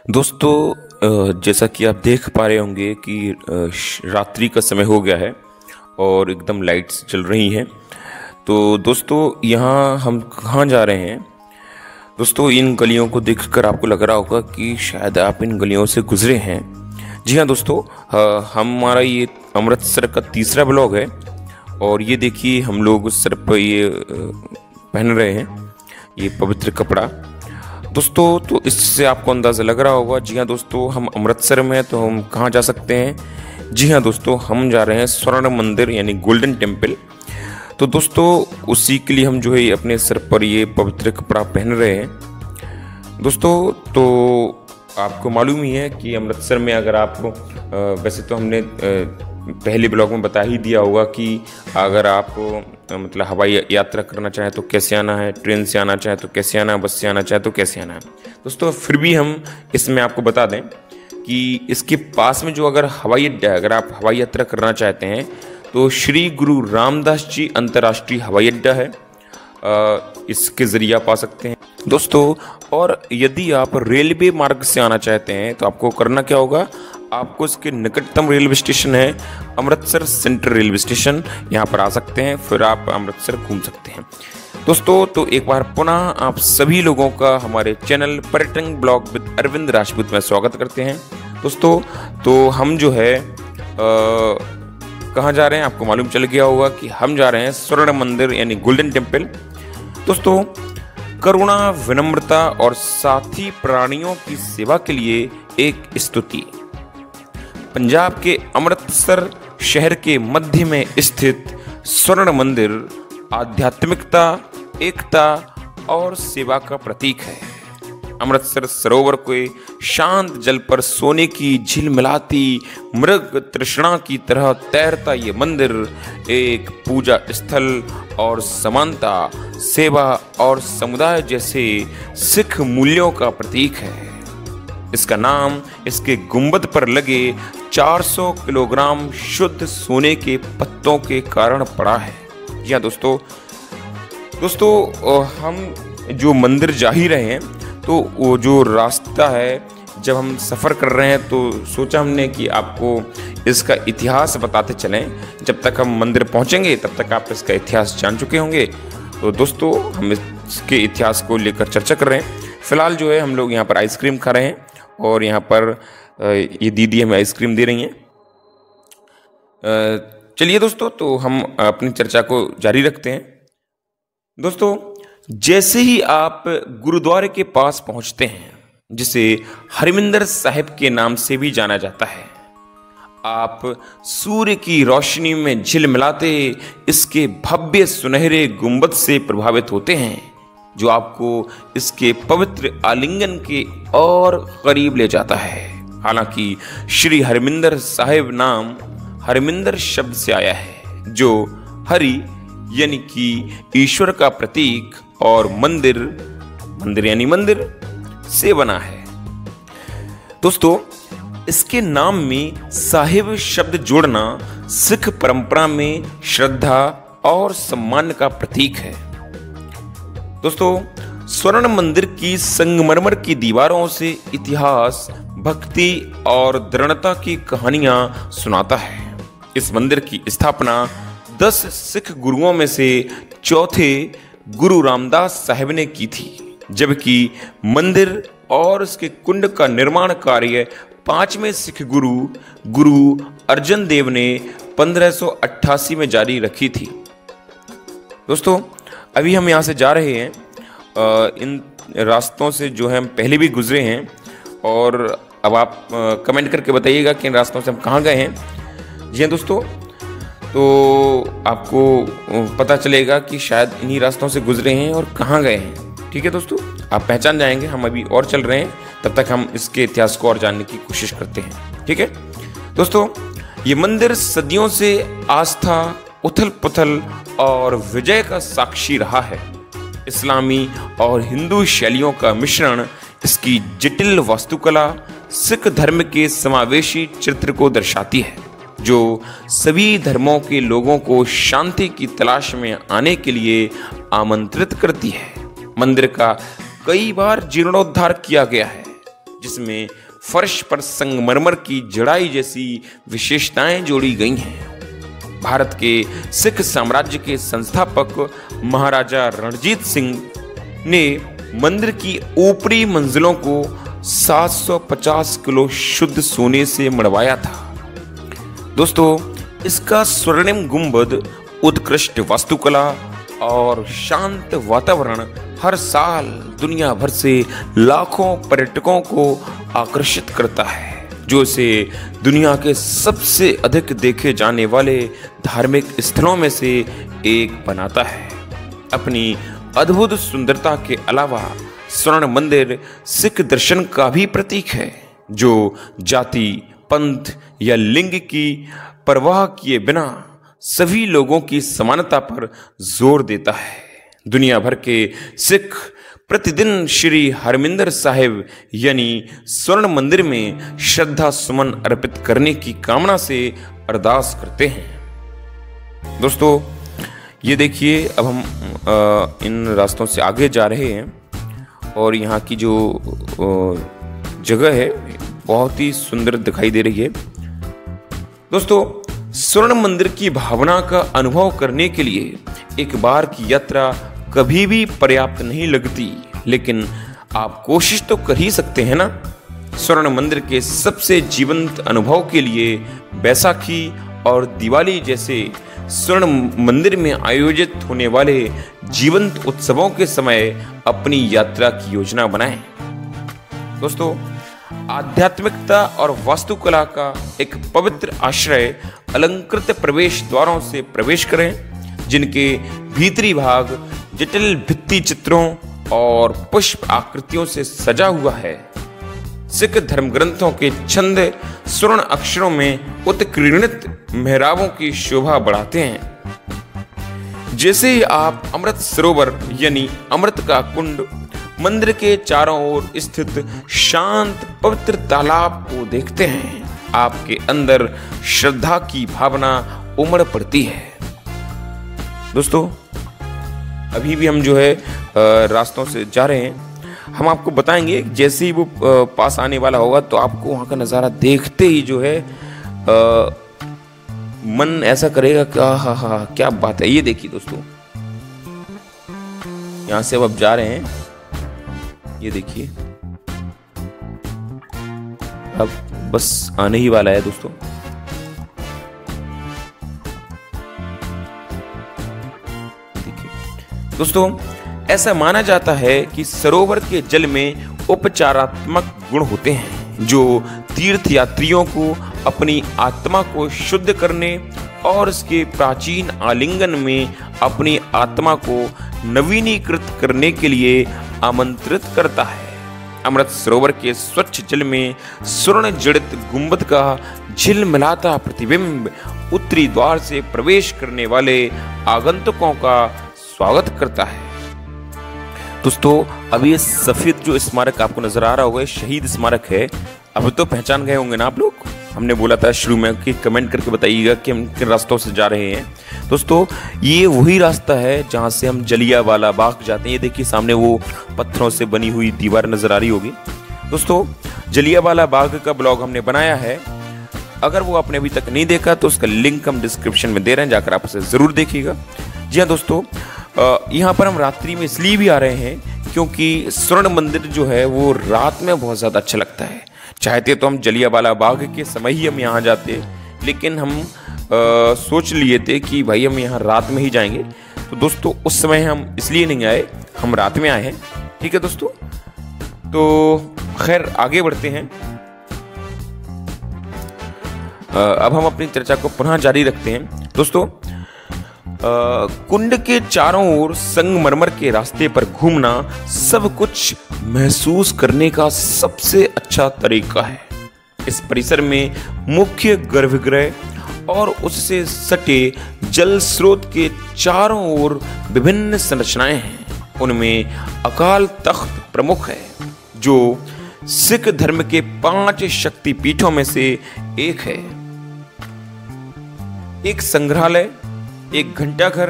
दोस्तों जैसा कि आप देख पा रहे होंगे कि रात्रि का समय हो गया है और एकदम लाइट्स जल रही हैं। तो दोस्तों यहाँ हम कहाँ जा रहे हैं? दोस्तों इन गलियों को देखकर आपको लग रहा होगा कि शायद आप इन गलियों से गुजरे हैं। जी हाँ दोस्तों, हमारा ये अमृतसर का तीसरा ब्लॉग है और ये देखिए हम लोग सर पर ये पहन रहे हैं ये पवित्र कपड़ा। दोस्तों तो इससे आपको अंदाज़ा लग रहा होगा। जी हाँ दोस्तों, हम अमृतसर में हैं तो हम कहाँ जा सकते हैं? जी हाँ दोस्तों, हम जा रहे हैं स्वर्ण मंदिर यानी गोल्डन टेम्पल। तो दोस्तों उसी के लिए हम जो है अपने सर पर ये पवित्र कपड़ा पहन रहे हैं। दोस्तों तो आपको मालूम ही है कि अमृतसर में अगर आप वैसे तो हमने पहले ब्लॉग में बता ही दिया होगा कि अगर आप मतलब हवाई यात्रा करना चाहें तो कैसे आना है, ट्रेन से आना चाहें तो कैसे आना है, बस से आना चाहें तो कैसे आना है। दोस्तों फिर भी हम इसमें आपको बता दें कि इसके पास में जो अगर हवाई अड्डा है, अगर आप हवाई यात्रा करना चाहते हैं तो श्री गुरु रामदास जी अंतर्राष्ट्रीय हवाई अड्डा है, इसके ज़रिए आप आ सकते हैं दोस्तों। और यदि आप रेलवे मार्ग से आना चाहते हैं तो आपको करना क्या होगा, आपको इसके निकटतम रेलवे स्टेशन है अमृतसर सेंट्रल रेलवे स्टेशन, यहाँ पर आ सकते हैं, फिर आप अमृतसर घूम सकते हैं। दोस्तों तो एक बार पुनः आप सभी लोगों का हमारे चैनल पर्यटन ब्लॉग विद अरविंद राजपूत में स्वागत करते हैं। दोस्तों तो हम जो है कहाँ जा रहे हैं आपको मालूम चल गया होगा कि हम जा रहे हैं स्वर्ण मंदिर यानी गोल्डन टेम्पल। दोस्तों करुणा, विनम्रता और साथी प्राणियों की सेवा के लिए एक स्तुति। पंजाब के अमृतसर शहर के मध्य में स्थित स्वर्ण मंदिर आध्यात्मिकता, एकता और सेवा का प्रतीक है। अमृतसर सरोवर के शांत जल पर सोने की झिलमिलाती मृग तृष्णा की तरह तैरता ये मंदिर एक पूजा स्थल और समानता, सेवा और समुदाय जैसे सिख मूल्यों का प्रतीक है। इसका नाम इसके गुंबद पर लगे 400 किलोग्राम शुद्ध सोने के पत्तों के कारण पड़ा है। जी हाँ दोस्तों हम जो मंदिर जा ही रहे हैं तो वो जो रास्ता है, जब हम सफ़र कर रहे हैं तो सोचा हमने कि आपको इसका इतिहास बताते चलें। जब तक हम मंदिर पहुंचेंगे तब तक आप इसका इतिहास जान चुके होंगे। तो दोस्तों हम इसके इतिहास को लेकर चर्चा कर रहे हैं। फ़िलहाल जो है हम लोग यहाँ पर आइसक्रीम खा रहे हैं और यहाँ पर ये दीदी हमें आइसक्रीम दे रही हैं। चलिए दोस्तों तो हम अपनी चर्चा को जारी रखते हैं। दोस्तों जैसे ही आप गुरुद्वारे के पास पहुंचते हैं, जिसे हरमिंदर साहिब के नाम से भी जाना जाता है, आप सूर्य की रोशनी में झिलमिलाते इसके भव्य सुनहरे गुंबद से प्रभावित होते हैं, जो आपको इसके पवित्र आलिंगन के और करीब ले जाता है। हालांकि श्री हरमिंदर साहिब नाम हरमिंदर शब्द से आया है, जो हरि यानी कि ईश्वर का प्रतीक और मंदिर यानी मंदिर से बना है। दोस्तों इसके नाम में साहिब शब्द जोड़ना सिख परंपरा में श्रद्धा और सम्मान का प्रतीक है। दोस्तों स्वर्ण मंदिर की संगमरमर की दीवारों से इतिहास, भक्ति और दृढ़ता की कहानियां सुनाता है। इस मंदिर की स्थापना 10 सिख गुरुओं में से चौथे गुरु रामदास साहिब ने की थी, जबकि मंदिर और उसके कुंड का निर्माण कार्य 5वें सिख गुरु अर्जन देव ने 1588 में जारी रखी थी। दोस्तों अभी हम यहाँ से जा रहे हैं, इन रास्तों से जो है हम पहले भी गुजरे हैं और अब आप कमेंट करके बताइएगा कि इन रास्तों से हम कहाँ गए हैं। जी हाँ दोस्तों, तो आपको पता चलेगा कि शायद इन्हीं रास्तों से गुजरे हैं और कहाँ गए हैं। ठीक है दोस्तों, आप पहचान जाएंगे। हम अभी और चल रहे हैं, तब तक हम इसके इतिहास को और जानने की कोशिश करते हैं। ठीक है दोस्तों, ये मंदिर सदियों से आस्था, उथल पुथल और विजय का साक्षी रहा है। इस्लामी और हिंदू शैलियों का मिश्रण इसकी जटिल वास्तुकला सिख धर्म के समावेशी चित्र को दर्शाती है, जो सभी धर्मों के लोगों को शांति की तलाश में आने के लिए आमंत्रित करती है। मंदिर का कई बार जीर्णोद्धार किया गया है, जिसमें फर्श पर संगमरमर की जड़ाई जैसी विशेषताएं जोड़ी गई हैं। भारत के सिख साम्राज्य के संस्थापक महाराजा रणजीत सिंह ने मंदिर की ऊपरी मंजिलों को 750 किलो शुद्ध सोने से मढ़वाया था। दोस्तों, इसका स्वर्णिम गुंबद, उत्कृष्ट वास्तुकला और शांत वातावरण हर साल दुनिया भर से लाखों पर्यटकों को आकर्षित करता है, जो इसे दुनिया के सबसे अधिक देखे जाने वाले धार्मिक स्थलों में से एक बनाता है। अपनी अद्भुत सुंदरता के अलावा स्वर्ण मंदिर सिख दर्शन का भी प्रतीक है, जो जाति, पंथ या लिंग की परवाह किए बिना सभी लोगों की समानता पर जोर देता है। दुनिया भर के सिख प्रतिदिन श्री हरमिंदर साहिब यानी स्वर्ण मंदिर में श्रद्धा सुमन अर्पित करने की कामना से अरदास करते हैं। दोस्तों, ये देखिए, अब हम इन रास्तों से आगे जा रहे हैं और यहाँ की जो जगह है बहुत ही सुंदर दिखाई दे रही है। दोस्तों, स्वर्ण मंदिर की भावना का अनुभव करने के लिए एक बार की यात्रा कभी भी पर्याप्त नहीं लगती, लेकिन आप कोशिश तो कर ही सकते हैं ना। स्वर्ण मंदिर के सबसे जीवंत अनुभव के लिए बैसाखी और दिवाली जैसे स्वर्ण मंदिर में आयोजित होने वाले जीवंत उत्सवों के समय अपनी यात्रा की योजना बनाएं। दोस्तों, आध्यात्मिकता और वास्तुकला का एक पवित्र आश्रय अलंकृत प्रवेश द्वारों से प्रवेश करें, जिनके भीतरी भाग जटिल भित्ति चित्रों और पुष्प आकृतियों से सजा हुआ है। सिख धर्म ग्रंथों के छंद स्वर्ण अक्षरों में उत्कीर्णित मेहराबों की शोभा बढ़ाते हैं। जैसे ही आप अमृत सरोवर यानी अमृत का कुंड, मंदिर के चारों ओर स्थित शांत पवित्र तालाब को देखते हैं, आपके अंदर श्रद्धा की भावना उमड़ पड़ती है। दोस्तों, अभी भी हम जो है रास्तों से जा रहे हैं। हम आपको बताएंगे जैसे ही वो पास आने वाला होगा तो आपको वहाँ का नज़ारा देखते ही जो है मन ऐसा करेगा कि हा क्या बात है। ये देखिए दोस्तों, यहाँ से अब जा रहे हैं, ये देखिए अब बस आने ही वाला है दोस्तों। देखिए दोस्तों, ऐसा माना जाता है कि सरोवर के जल में उपचारात्मक गुण होते हैं, जो तीर्थ यात्रियों को अपनी आत्मा को शुद्ध करने और इसके प्राचीन आलिंगन में अपनी आत्मा को नवीनीकृत करने के लिए आमंत्रित करता है। अमृत सरोवर के स्वच्छ जल में स्वर्ण जड़ित गुंबद का झिलमिलाता प्रतिबिंब उत्तरी द्वार से प्रवेश करने वाले आगंतुकों का स्वागत करता है। दोस्तों, अब ये सफेद जो स्मारक आपको नजर आ रहा होगा, शहीद स्मारक है। अब तो पहचान गए होंगे ना आप लोग। हमने बोला था शुरू में कि कमेंट करके बताइएगा कि हम किन रास्तों से जा रहे हैं। दोस्तों, ये वही रास्ता है जहां से हम जलियांवाला बाग जाते हैं। ये देखिए सामने वो पत्थरों से बनी हुई दीवार नजर आ रही होगी। दोस्तों, जलियांवाला बाग का ब्लॉग हमने बनाया है, अगर वो आपने अभी तक नहीं देखा तो उसका लिंक हम डिस्क्रिप्शन में दे रहे हैं, जाकर आप उसे जरूर देखिएगा। जी हाँ दोस्तों, यहाँ पर हम रात्रि में इसलिए भी आ रहे हैं क्योंकि स्वर्ण मंदिर जो है वो रात में बहुत ज़्यादा अच्छा लगता है। चाहते तो हम जलियांवाला बाग के समय ही हम यहाँ जाते, लेकिन हम सोच लिए थे कि भाई हम यहाँ रात में ही जाएंगे। तो दोस्तों, उस समय हम इसलिए नहीं आए, हम रात में आए हैं। ठीक है दोस्तों, तो खैर आगे बढ़ते हैं। अब हम अपनी चर्चा को पुनः जारी रखते हैं। दोस्तों, कुंड के चारों ओर संगमरमर के रास्ते पर घूमना सब कुछ महसूस करने का सबसे अच्छा तरीका है। इस परिसर में मुख्य गर्भगृह और उससे सटे जल स्रोत के चारों ओर विभिन्न संरचनाएं हैं। उनमें अकाल तख्त प्रमुख है, जो सिख धर्म के 5 शक्तिपीठों में से एक है। एक संग्रहालय, एक घंटाघर,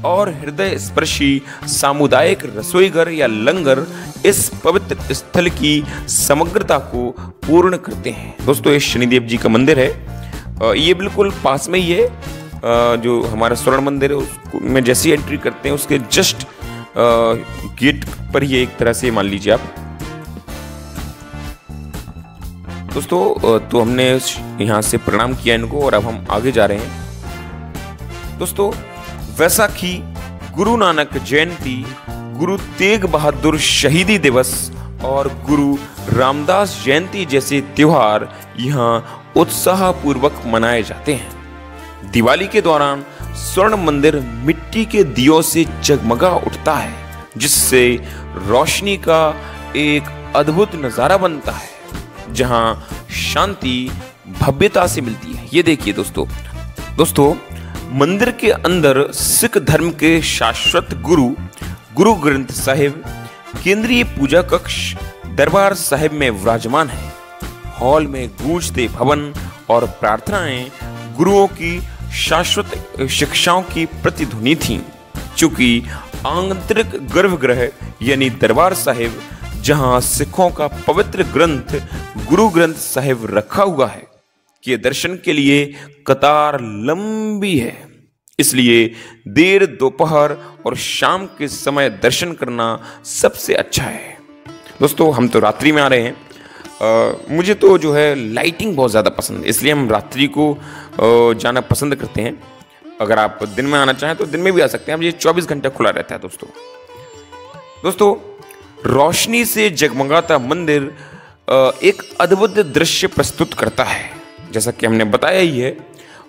और हृदय स्पर्शी सामुदायिक रसोईघर या लंगर इस पवित्र स्थल की समग्रता को पूर्ण करते हैं। दोस्तों, ये शनिदेव जी का मंदिर है। ये बिल्कुल पास में ही है। जो हमारा स्वर्ण मंदिर है उसमें जैसी एंट्री करते हैं उसके जस्ट गेट पर ही एक तरह से मान लीजिए आप। दोस्तों, तो हमने यहाँ से प्रणाम किया इनको और अब हम आगे जा रहे हैं। दोस्तों, वैसाखी, गुरु नानक जयंती, गुरु तेग बहादुर शहीदी दिवस और गुरु रामदास जयंती जैसे त्योहार यहाँ उत्साहपूर्वक मनाए जाते हैं। दिवाली के दौरान स्वर्ण मंदिर मिट्टी के दियों से जगमगा उठता है, जिससे रोशनी का एक अद्भुत नजारा बनता है, जहां शांति भव्यता से मिलती है। ये देखिए दोस्तों, मंदिर के अंदर सिख धर्म के शाश्वत गुरु ग्रंथ साहिब केंद्रीय पूजा कक्ष दरबार साहिब में विराजमान है। हॉल में गूंजते भवन और प्रार्थनाएं गुरुओं की शाश्वत शिक्षाओं की प्रतिध्वनि थीं। चूंकि आंतरिक गर्भगृह यानी दरबार साहिब, जहां सिखों का पवित्र ग्रंथ गुरु ग्रंथ साहिब रखा हुआ है, के दर्शन के लिए कतार लंबी है। इसलिए देर दोपहर और शाम के समय दर्शन करना सबसे अच्छा है। दोस्तों, हम तो रात्रि में आ रहे हैं। मुझे तो जो है लाइटिंग बहुत ज़्यादा पसंद है, इसलिए हम रात्रि को जाना पसंद करते हैं। अगर आप दिन में आना चाहें तो दिन में भी आ सकते हैं। अब ये 24 घंटे खुला रहता है। दोस्तों, रोशनी से जगमगाता मंदिर एक अद्भुत दृश्य प्रस्तुत करता है, जैसा कि हमने बताया ही है।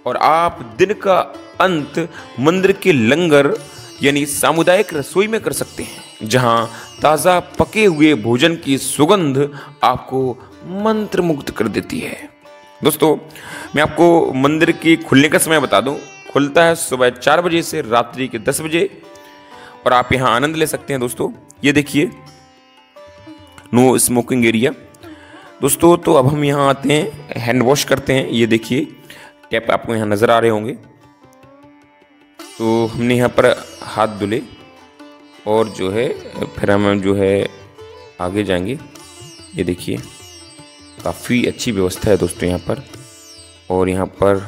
और आप दिन का अंत मंदिर के लंगर यानी सामुदायिक रसोई में कर सकते हैं, जहां ताज़ा पके हुए भोजन की सुगंध आपको मंत्रमुग्ध कर देती है। दोस्तों, मैं आपको मंदिर के खुलने का समय बता दूं। खुलता है सुबह 4 बजे से रात्रि के 10 बजे और आप यहां आनंद ले सकते हैं। दोस्तों, ये देखिए, नो स्मोकिंग एरिया। दोस्तों, तो अब हम यहाँ आते हैं, हैंड वॉश करते हैं। ये देखिए, टैप आपको यहाँ नज़र आ रहे होंगे। तो हमने यहाँ पर हाथ धुले और जो है फिर हम जो है आगे जाएंगे। ये देखिए, काफ़ी अच्छी व्यवस्था है दोस्तों यहाँ पर। और यहाँ पर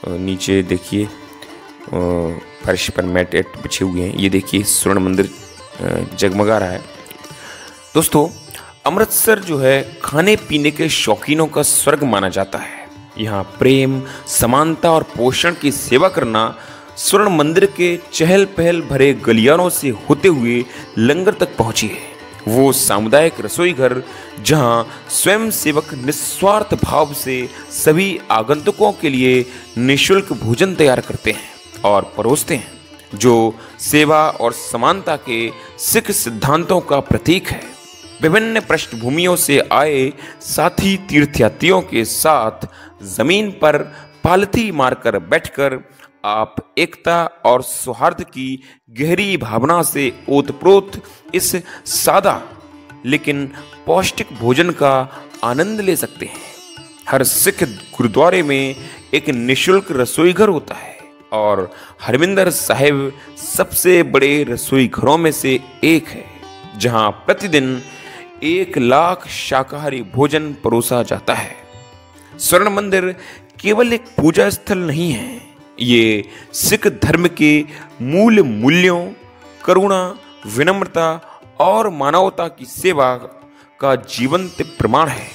नीचे देखिए फर्श पर मैट बिछे हुए हैं। ये देखिए, स्वर्ण मंदिर जगमगा रहा है। दोस्तों, अमृतसर जो है खाने पीने के शौकीनों का स्वर्ग माना जाता है। यहाँ प्रेम, समानता और पोषण की सेवा करना स्वर्ण मंदिर के चहल पहल भरे गलियारों से होते हुए लंगर तक पहुंची है। वो सामुदायिक रसोई घर जहां स्वयं सेवक निस्वार्थ भाव से सभी आगंतुकों के लिए निःशुल्क भोजन तैयार करते हैं और परोसते हैं, जो सेवा और समानता के सिख सिद्धांतों का प्रतीक है। विभिन्न पृष्ठभूमियों से आए साथी तीर्थयात्रियों के साथ जमीन पर पालथी मारकर बैठकर आप एकता और सौहार्द की गहरी भावना से ओतप्रोत इस सादा लेकिन पौष्टिक भोजन का आनंद ले सकते हैं। हर सिख गुरुद्वारे में एक निःशुल्क रसोई घर होता है और हरमिंदर साहिब सबसे बड़े रसोई घरों में से एक है, जहां प्रतिदिन 1 लाख शाकाहारी भोजन परोसा जाता है। स्वर्ण मंदिर केवल एक पूजा स्थल नहीं है, ये सिख धर्म के मूल मूल्यों, करुणा, विनम्रता और मानवता की सेवा का जीवंत प्रमाण है।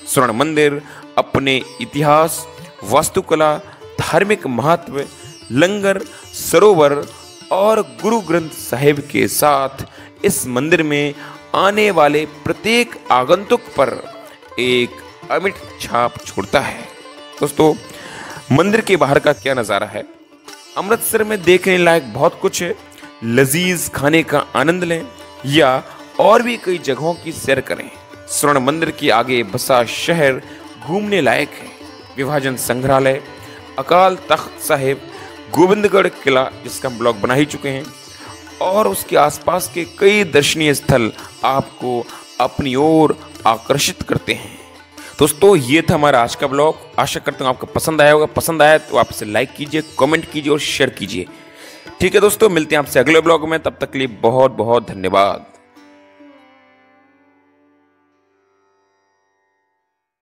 स्वर्ण मंदिर अपने इतिहास, वास्तुकला, धार्मिक महत्व, लंगर, सरोवर और गुरु ग्रंथ साहिब के साथ इस मंदिर में आने वाले प्रत्येक आगंतुक पर एक अमिट छाप छोड़ता है। दोस्तों, मंदिर के बाहर का क्या नज़ारा है। अमृतसर में देखने लायक बहुत कुछ है। लजीज खाने का आनंद लें या और भी कई जगहों की सैर करें। स्वर्ण मंदिर के आगे बसा शहर घूमने लायक है। विभाजन संग्रहालय, अकाल तख्त साहिब, गोविंदगढ़ किला जिसका हम ब्लॉग बना ही चुके हैं, और उसके आसपास के कई दर्शनीय स्थल आपको अपनी ओर आकर्षित करते हैं। दोस्तों, ये था हमारा आज का ब्लॉग। आशा करता हूँ आपको पसंद आया होगा। पसंद आया तो आप इसे लाइक कीजिए, कमेंट कीजिए और शेयर कीजिए। ठीक है दोस्तों, मिलते हैं आपसे अगले ब्लॉग में, तब तक के लिए बहुत बहुत धन्यवाद।